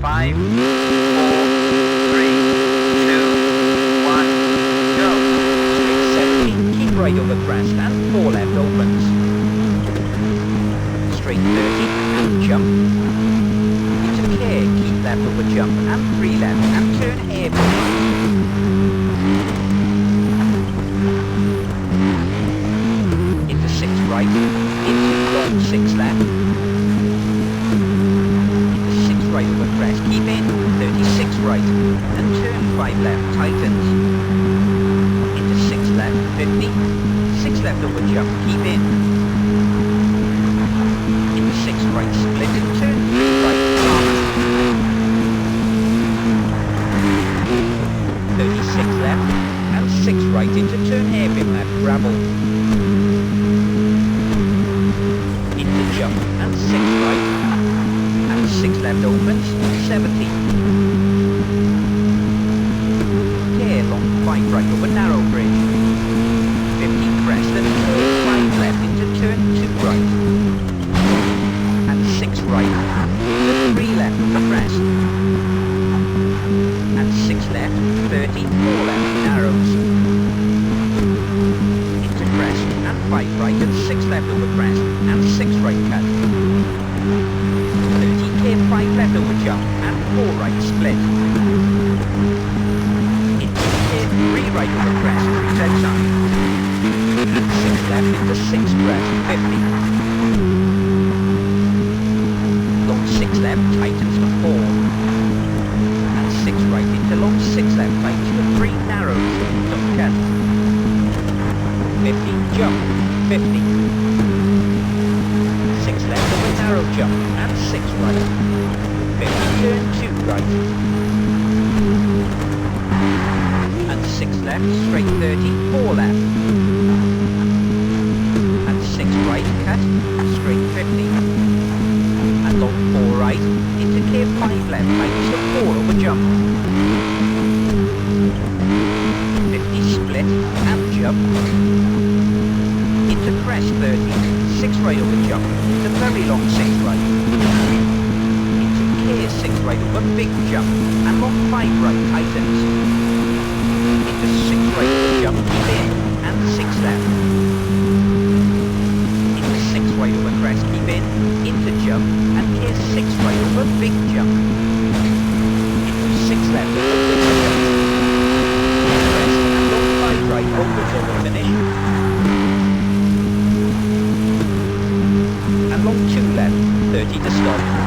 5, 4, 3, 2, 1, go. Straight 70, keep right over crest and 4 left opens. Straight 30 and jump. Into care, keep left over jump and 3 left and turn hairpin right. Into 6 right, into long 6 left. Into 6 right over crest, keep in, 36 right and turn 5 left, tightens. Into 6 left, 50, 6 left over jump, keep in. Into 6 right, split and turn 3 right, calmer. 36 left and 6 right into turn hairpin left, gravel. Into jump and 6 right and 6 left opens, 70. Care long 5 right over narrow bridge. 50 crest and 5 left into turn 2 right. And 6 right into 3 left over crest. And 6 left, 30, 4 left, narrows. Into crest and 5 right and 6 left over crest and 6 right cut. 30 clear 5 left over jump and 4 right split. Into clear 3 right over crest, 3 dead side. And 6 left into 6 crest, 50. Long 6 left, tightens to 4. And 6 right into long 6 left, tightens to 3 narrows, don't cut. 50, jump, 50. 6 left over narrow jump and 6 right. 50 turn 2 right. And 6 left, straight 30, 4 left. And 6 right, cut, straight 50. And long 4 right, into clear 5 left, tightens to 4 over jump. 50 split and jump. Into crest 30, 6 right over jump, into very long 6 right. Into clear 6 right over big jump, and long 5 right tightens. Into 6 right over jump, keep in, and 6 left. Into 6 right over crest, keep in, into jump, and clear 6 right over big jump. Into 6 left over big jump. Crest, and long 5 right opens over finish. And long 2 left, 30 to stop.